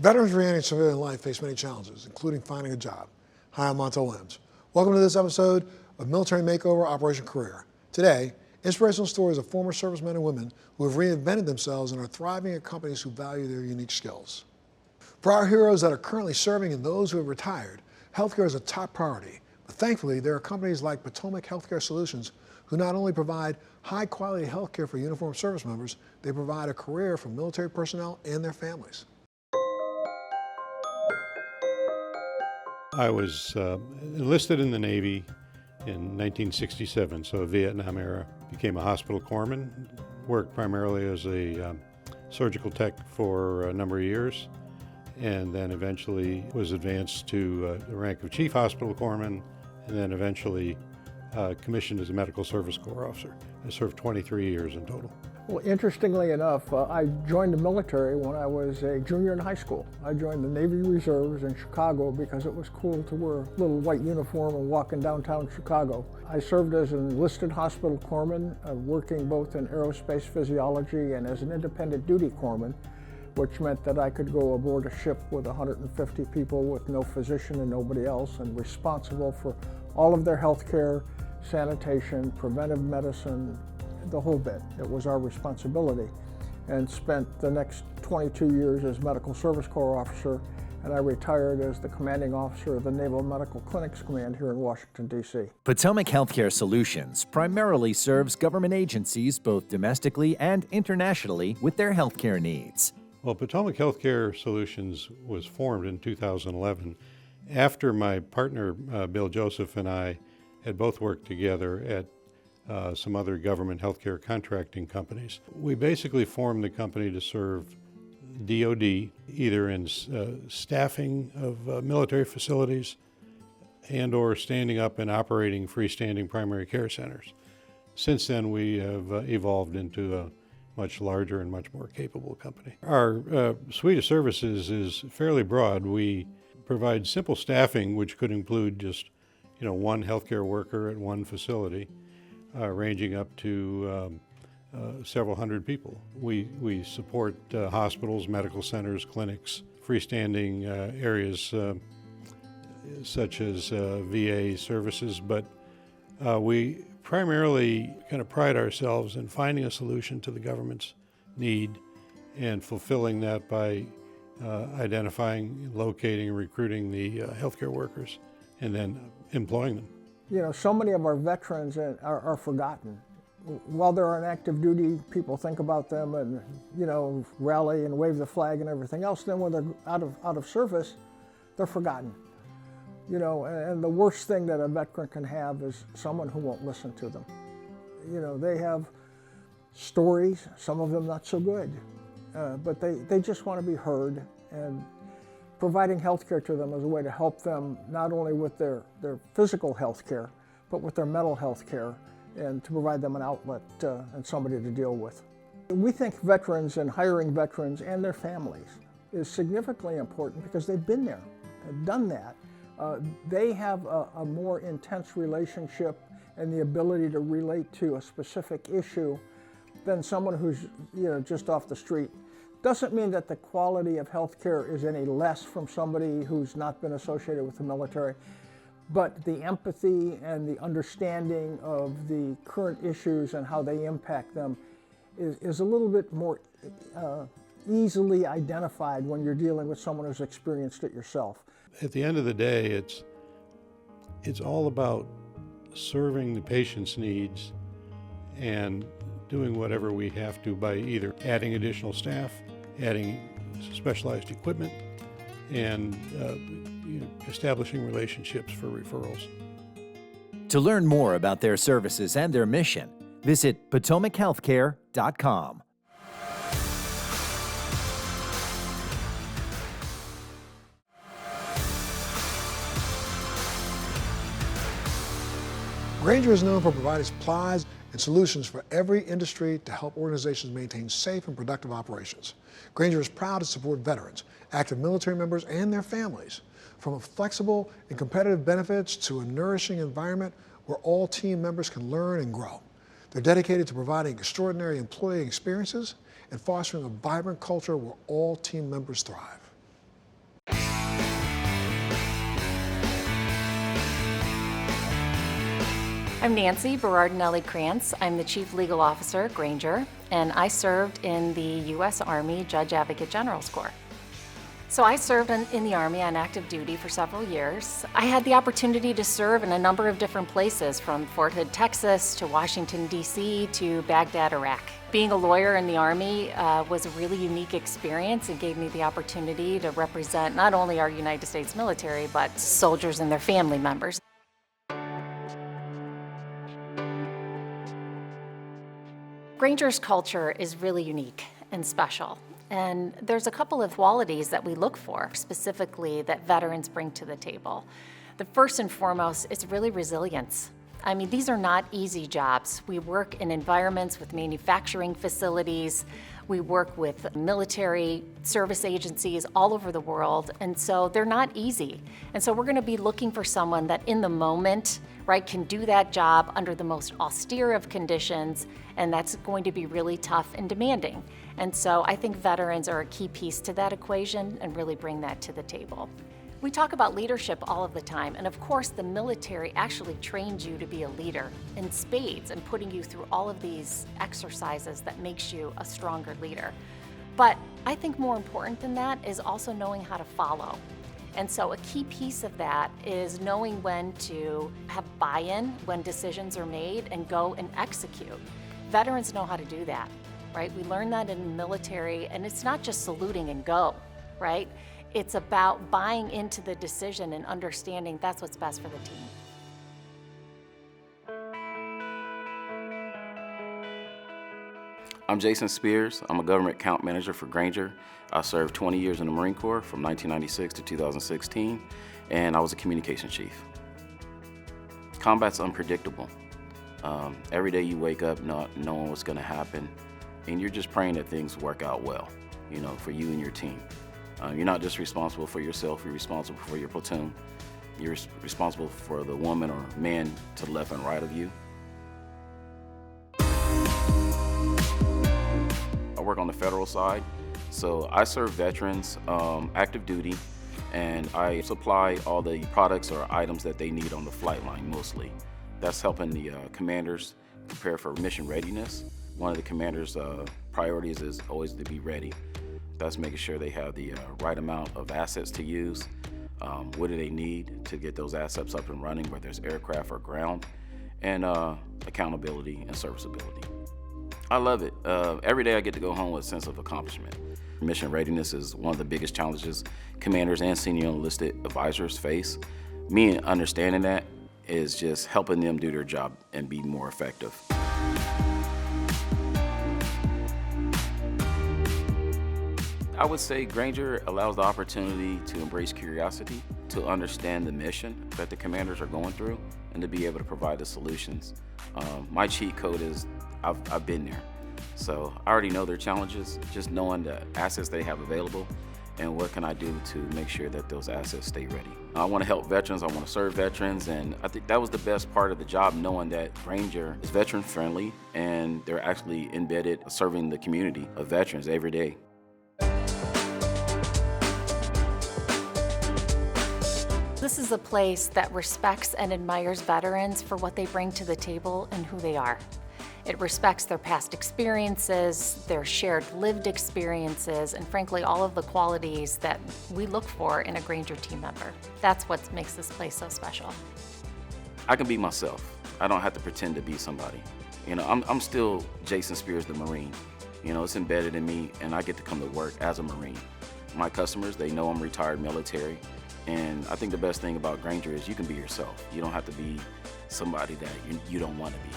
Veterans reentering civilian life face many challenges, including finding a job. Hi, I'm Montel Williams. Welcome to this episode of Military Makeover Operation Career. Today, inspirational stories of former servicemen and women who have reinvented themselves and are thriving at companies who value their unique skills. For our heroes that are currently serving and those who have retired, healthcare is a top priority. But thankfully, there are companies like Potomac Healthcare Solutions who not only provide high-quality healthcare for uniformed service members, they provide a career for military personnel and their families. I was enlisted in the Navy in 1967, so Vietnam era. Became a hospital corpsman, worked primarily as a surgical tech for a number of years, and then eventually was advanced to the rank of chief hospital corpsman, and then eventually commissioned as a medical service corps officer. I served 23 years in total. Well, interestingly enough, I joined the military when I was a junior in high school. I joined the Navy Reserves in Chicago because it was cool to wear a little white uniform and walk in downtown Chicago. I served as an enlisted hospital corpsman, working both in aerospace physiology and as an independent duty corpsman, which meant that I could go aboard a ship with 150 people with no physician and nobody else, and responsible for all of their health care, sanitation, preventive medicine, the whole bit. It was our responsibility, and spent the next 22 years as Medical Service Corps officer, and I retired as the commanding officer of the Naval Medical Clinics Command here in Washington, D.C. Potomac Healthcare Solutions primarily serves government agencies both domestically and internationally with their healthcare needs. Well, Potomac Healthcare Solutions was formed in 2011 after my partner, Bill Joseph, and I had both worked together at some other government healthcare contracting companies. We basically formed the company to serve DoD, either in staffing of military facilities and or standing up and operating freestanding primary care centers. Since then, we have evolved into a much larger and much more capable company. Our suite of services is fairly broad. We provide simple staffing, which could include just one healthcare worker at one facility, ranging up to several hundred people. We support hospitals, medical centers, clinics, freestanding areas such as VA services, but we primarily kind of pride ourselves in finding a solution to the government's need and fulfilling that by identifying, locating, and recruiting the healthcare workers and then employing them. So many of our veterans are forgotten. While they're on active duty, people think about them and, rally and wave the flag and everything else. Then when they're out of service, they're forgotten. And the worst thing that a veteran can have is someone who won't listen to them. They have stories, some of them not so good, but they just want to be heard, and providing health care to them is a way to help them not only with their physical health care, but with their mental health care, and to provide them an outlet and somebody to deal with. We think veterans and hiring veterans and their families is significantly important because they've been there and done that. They have a more intense relationship and the ability to relate to a specific issue than someone who's just off the street. Doesn't mean that the quality of health care is any less from somebody who's not been associated with the military, but the empathy and the understanding of the current issues and how they impact them is a little bit more easily identified when you're dealing with someone who's experienced it yourself. At the end of the day, it's all about serving the patient's needs and doing whatever we have to by either adding additional staff, adding specialized equipment, and establishing relationships for referrals. To learn more about their services and their mission, visit PotomacHealthcare.com. Grainger is known for providing supplies and solutions for every industry to help organizations maintain safe and productive operations. Grainger is proud to support veterans, active military members, and their families. From flexible and competitive benefits to a nourishing environment where all team members can learn and grow. They're dedicated to providing extraordinary employee experiences and fostering a vibrant culture where all team members thrive. I'm Nancy Berardinelli-Krantz. I'm the Chief Legal Officer at Grainger, and I served in the U.S. Army Judge Advocate General's Corps. So I served in the Army on active duty for several years. I had the opportunity to serve in a number of different places, from Fort Hood, Texas, to Washington, D.C., to Baghdad, Iraq. Being a lawyer in the Army was a really unique experience and gave me the opportunity to represent not only our United States military, but soldiers and their family members. Grainger's culture is really unique and special, and there's a couple of qualities that we look for, specifically that veterans bring to the table. The first and foremost is really resilience. I mean, these are not easy jobs. We work in environments with manufacturing facilities. We work with military service agencies all over the world, and so they're not easy. And so we're going to be looking for someone that in the moment, right, can do that job under the most austere of conditions, and that's going to be really tough and demanding. And so I think veterans are a key piece to that equation and really bring that to the table. We talk about leadership all of the time, and of course the military actually trains you to be a leader in spades and putting you through all of these exercises that makes you a stronger leader. But I think more important than that is also knowing how to follow. And so a key piece of that is knowing when to have buy-in when decisions are made and go and execute. Veterans know how to do that, right? We learn that in the military, and it's not just saluting and go, right? It's about buying into the decision and understanding that's what's best for the team. I'm Jason Spears. I'm a government account manager for Grainger. I served 20 years in the Marine Corps from 1996 to 2016, and I was a communications chief. Combat's unpredictable. Every day you wake up not knowing what's going to happen, and you're just praying that things work out well, for you and your team. You're not just responsible for yourself, you're responsible for your platoon. You're responsible for the woman or man to the left and right of you. I work on the federal side, so I serve veterans active duty, and I supply all the products or items that they need on the flight line mostly. That's helping the commanders prepare for mission readiness. One of the commanders' priorities is always to be ready. That's making sure they have the right amount of assets to use. What do they need to get those assets up and running, whether it's aircraft or ground, and accountability and serviceability. I love it. Every day I get to go home with a sense of accomplishment. Mission readiness is one of the biggest challenges commanders and senior enlisted advisors face. Me understanding that is just helping them do their job and be more effective. I would say Grainger allows the opportunity to embrace curiosity, to understand the mission that the commanders are going through, and to be able to provide the solutions. My cheat code is I've been there. So I already know their challenges, just knowing the assets they have available and what can I do to make sure that those assets stay ready. I want to help veterans, I want to serve veterans, and I think that was the best part of the job, knowing that Grainger is veteran friendly and they're actually embedded serving the community of veterans every day. This is a place that respects and admires veterans for what they bring to the table and who they are. It respects their past experiences, their shared lived experiences, and frankly, all of the qualities that we look for in a Grainger team member. That's what makes this place so special. I can be myself. I don't have to pretend to be somebody. I'm still Jason Spears, the Marine. It's embedded in me, and I get to come to work as a Marine. My customers, they know I'm retired military, and I think the best thing about Grainger is you can be yourself. You don't have to be somebody that you don't want to be.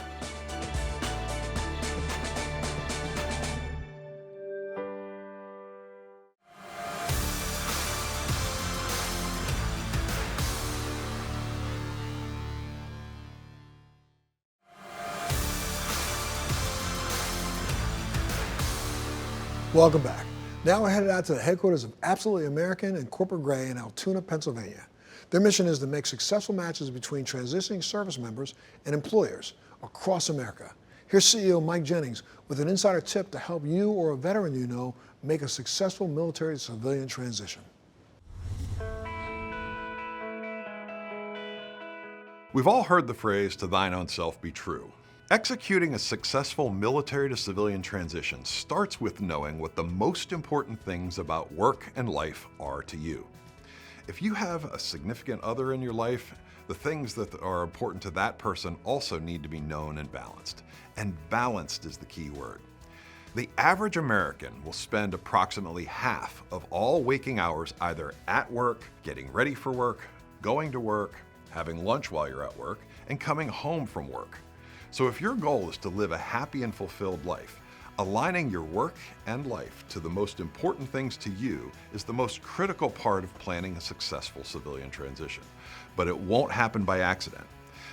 Welcome back. Now we're headed out to the headquarters of Absolutely American and Corporate Gray in Altoona, Pennsylvania. Their mission is to make successful matches between transitioning service members and employers across America. Here's CEO Mike Jennings with an insider tip to help you or a veteran you know make a successful military to civilian transition. We've all heard the phrase, "to thine own self be true." Executing a successful military to civilian transition starts with knowing what the most important things about work and life are to you. If you have a significant other in your life, the things that are important to that person also need to be known and balanced. And balanced is the key word. The average American will spend approximately half of all waking hours either at work, getting ready for work, going to work, having lunch while you're at work, and coming home from work. So if your goal is to live a happy and fulfilled life, aligning your work and life to the most important things to you is the most critical part of planning a successful civilian transition. But it won't happen by accident.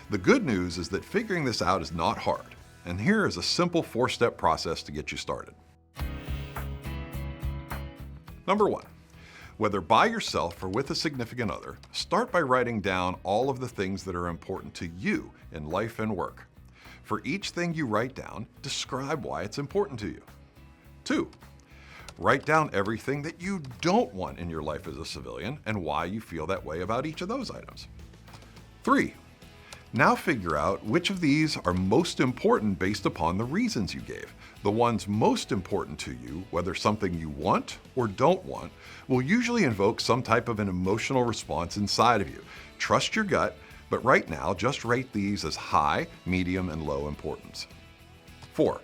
The good news is that figuring this out is not hard. And here is a simple 4-step process to get you started. Number 1, whether by yourself or with a significant other, start by writing down all of the things that are important to you in life and work. For each thing you write down, describe why it's important to you. 2, write down everything that you don't want in your life as a civilian and why you feel that way about each of those items. 3, now figure out which of these are most important based upon the reasons you gave. The ones most important to you, whether something you want or don't want, will usually invoke some type of an emotional response inside of you. Trust your gut, but right now just rate these as high, medium, and low importance. 4,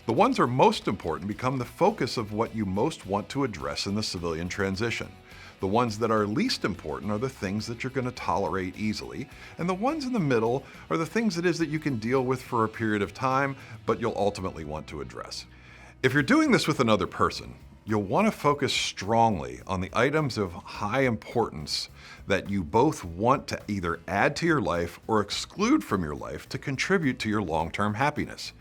the ones that are most important become the focus of what you most want to address in the civilian transition. The ones that are least important are the things that you're going to tolerate easily, and the ones in the middle are the things it is that you can deal with for a period of time, but you'll ultimately want to address. If you're doing this with another person, you'll want to focus strongly on the items of high importance that you both want to either add to your life or exclude from your life to contribute to your long-term happiness.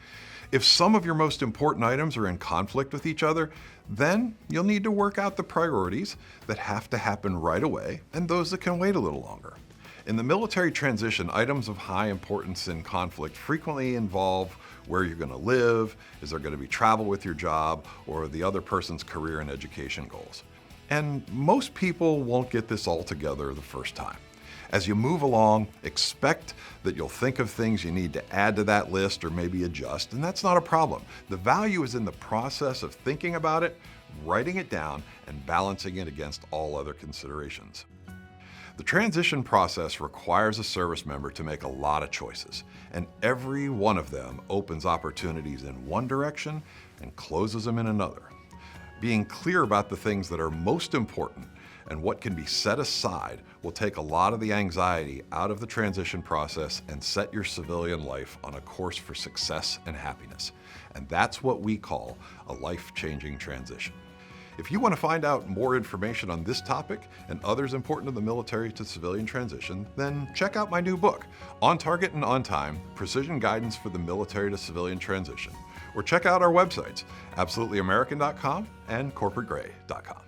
If some of your most important items are in conflict with each other, then you'll need to work out the priorities that have to happen right away and those that can wait a little longer. In the military transition, items of high importance in conflict frequently involve where you're going to live, is there going to be travel with your job, or the other person's career and education goals. And most people won't get this all together the first time. As you move along, expect that you'll think of things you need to add to that list or maybe adjust, and that's not a problem. The value is in the process of thinking about it, writing it down, and balancing it against all other considerations. The transition process requires a service member to make a lot of choices, and every one of them opens opportunities in one direction and closes them in another. Being clear about the things that are most important and what can be set aside will take a lot of the anxiety out of the transition process and set your civilian life on a course for success and happiness. And that's what we call a life-changing transition. If you want to find out more information on this topic and others important to the military to civilian transition, then check out my new book, On Target and On Time, Precision Guidance for the Military to Civilian Transition. Or check out our websites, absolutelyaamerican.com and corporategray.com.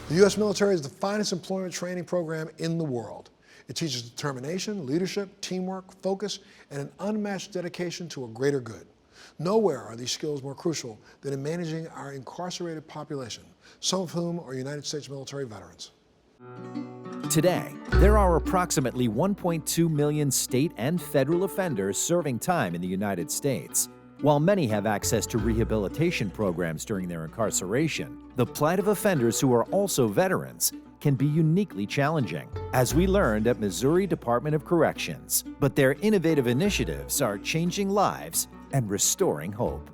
The U.S. military is the finest employment training program in the world. It teaches determination, leadership, teamwork, focus, and an unmatched dedication to a greater good. Nowhere are these skills more crucial than in managing our incarcerated population, some of whom are United States military veterans. Today, there are approximately 1.2 million state and federal offenders serving time in the United States. While many have access to rehabilitation programs during their incarceration, the plight of offenders who are also veterans can be uniquely challenging, as we learned at Missouri Department of Corrections. But their innovative initiatives are changing lives and restoring hope.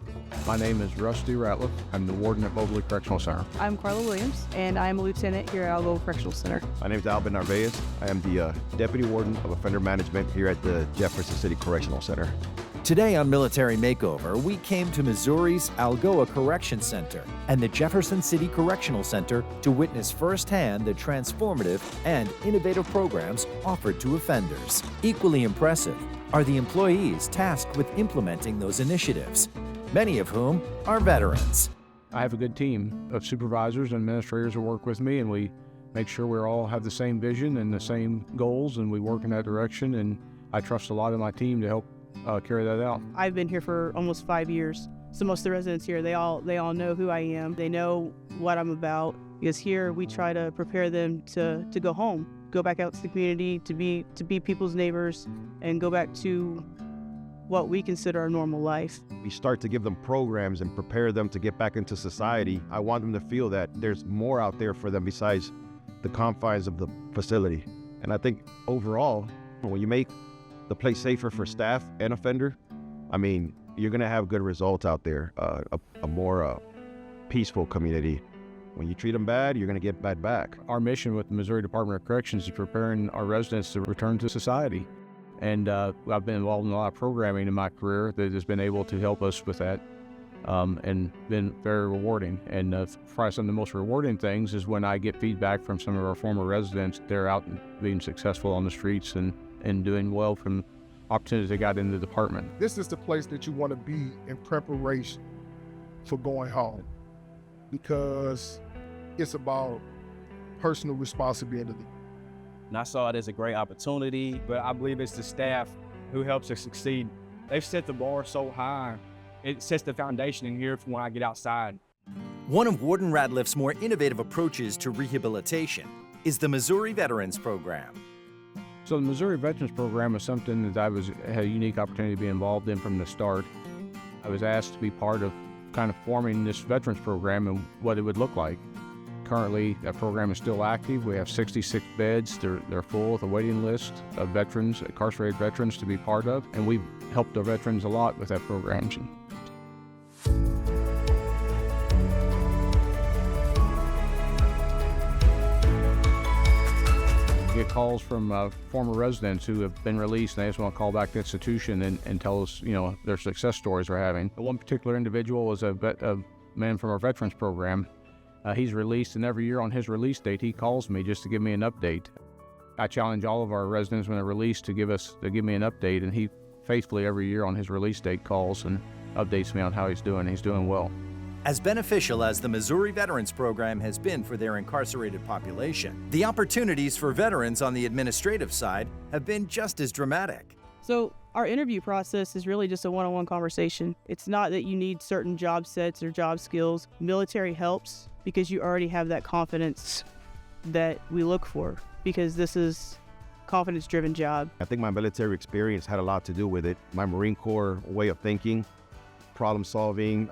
My name is Rusty Ratliff. I'm the warden at Mobley Correctional Center. I'm Carla Williams, and I am a lieutenant here at Algo Correctional Center. My name is Albin Narvaez. I am the Deputy Warden of Offender Management here at the Jefferson City Correctional Center. Today on Military Makeover, we came to Missouri's Algoa Correction Center and the Jefferson City Correctional Center to witness firsthand the transformative and innovative programs offered to offenders. Equally impressive are the employees tasked with implementing those initiatives, many of whom are veterans. I have a good team of supervisors and administrators who work with me, and we make sure we all have the same vision and the same goals, and we work in that direction, and I trust a lot of my team to help carry that out. I've been here for almost 5 years. So most of the residents here, they all know who I am. They know what I'm about, because here we try to prepare them to go home, go back out to the community, to be people's neighbors, and go back to what we consider our normal life. We start to give them programs and prepare them to get back into society. I want them to feel that there's more out there for them besides the confines of the facility. And I think overall, when you make the place safer for staff and offender, I mean, you're gonna have good results out there, a more peaceful community. When you treat them bad, you're gonna get bad back. Our mission with the Missouri Department of Corrections is preparing our residents to return to society. And I've been involved in a lot of programming in my career that has been able to help us with that, and been very rewarding. And probably some of the most rewarding things is when I get feedback from some of our former residents. They're out and being successful on the streets and doing well from opportunities they got in the department. This is the place that you want to be in preparation for going home, because it's about personal responsibility. And I saw it as a great opportunity, but I believe it's the staff who helps us succeed. They've set the bar so high, it sets the foundation in here for when I get outside. One of Warden Ratliff's more innovative approaches to rehabilitation is the Missouri Veterans Program. So the Missouri Veterans Program is something that had a unique opportunity to be involved in from the start. I was asked to be part of kind of forming this Veterans Program and what it would look like. Currently, that program is still active. We have 66 beds. They're full with a waiting list of veterans, incarcerated veterans, to be part of, and we've helped our veterans a lot with that program. Get calls from former residents who have been released, and they just want to call back the institution and tell us, their success stories they're having. One particular individual was a man from our veterans program. He's released, and every year on his release date, he calls me just to give me an update. I challenge all of our residents when they're released to give me an update, and he faithfully every year on his release date calls and updates me on how he's doing. He's doing well. As beneficial as the Missouri Veterans Program has been for their incarcerated population, the opportunities for veterans on the administrative side have been just as dramatic. So our interview process is really just a one-on-one conversation. It's not that you need certain job sets or job skills. Military helps because you already have that confidence that we look for, because this is a confidence-driven job. I think my military experience had a lot to do with it. My Marine Corps way of thinking, problem solving,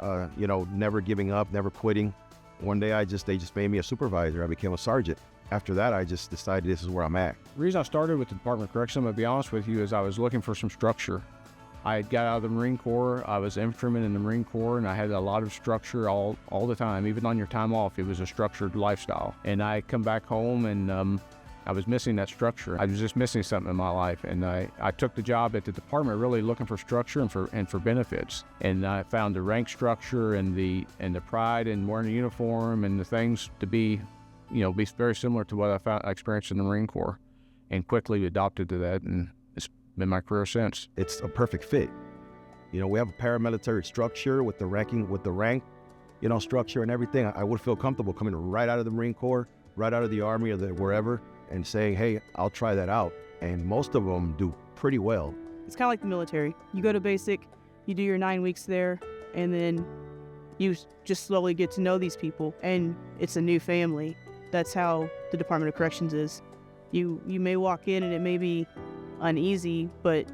never giving up, never quitting. One day they just made me a supervisor. I became a sergeant. After that, I just decided this is where I'm at. The reason I started with the Department of Corrections, I'm going to be honest with you, is I was looking for some structure. I had got out of the Marine Corps. I was an infantryman in the Marine Corps, and I had a lot of structure all the time. Even on your time off, it was a structured lifestyle. And I come back home, and I was missing that structure. I was just missing something in my life, and I took the job at the department really looking for structure and for benefits. And I found the rank structure and the pride in wearing a uniform and the things to be very similar to what I experienced in the Marine Corps, and quickly adopted to that, and it's been my career since. It's a perfect fit. We have a paramilitary structure with the rank, structure and everything. I would feel comfortable coming right out of the Marine Corps, right out of the Army or wherever, and saying, hey, I'll try that out. And most of them do pretty well. It's kind of like the military. You go to basic, you do your 9 weeks there, and then you just slowly get to know these people, and it's a new family. That's how the Department of Corrections is. You may walk in and it may be uneasy, but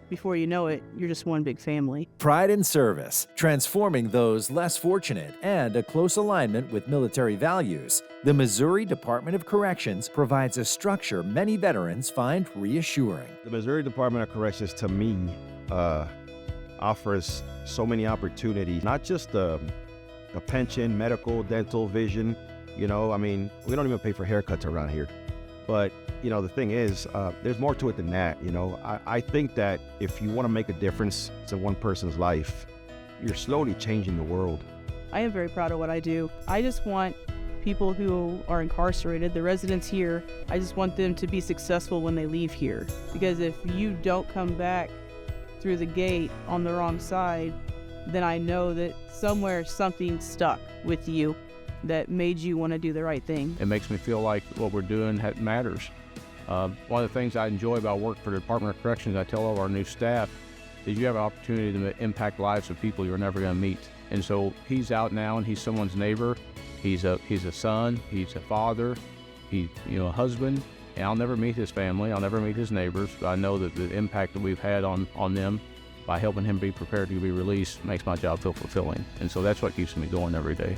before you know it, you're just one big family. Pride in service, transforming those less fortunate, and a close alignment with military values. The Missouri Department of Corrections provides a structure many veterans find reassuring. The Missouri Department of Corrections, to me, offers so many opportunities, not just a pension, medical, dental, vision. We don't even pay for haircuts around here. But, the thing is, there's more to it than that. I think that if you want to make a difference in one person's life, you're slowly changing the world. I am very proud of what I do. I just want people who are incarcerated, the residents here, I just want them to be successful when they leave here. Because if you don't come back through the gate on the wrong side, then I know that somewhere something stuck with you that made you want to do the right thing. It makes me feel like what we're doing matters. One of the things I enjoy about work for the Department of Corrections, I tell all our new staff, is you have an opportunity to impact lives of people you're never going to meet. And so he's out now and he's someone's neighbor. He's a son, he's a father, he's a husband, and I'll never meet his family, I'll never meet his neighbors, but I know that the impact that we've had on them by helping him be prepared to be released makes my job feel fulfilling. And so that's what keeps me going every day.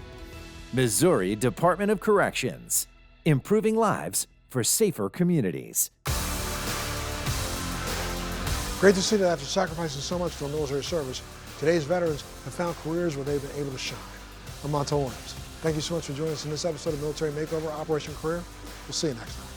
Missouri Department of Corrections, improving lives for safer communities. Great to see that after sacrificing so much for military service, today's veterans have found careers where they've been able to shine. I'm Montel Williams. Thank you so much for joining us in this episode of Military Makeover Operation Career. We'll see you next time.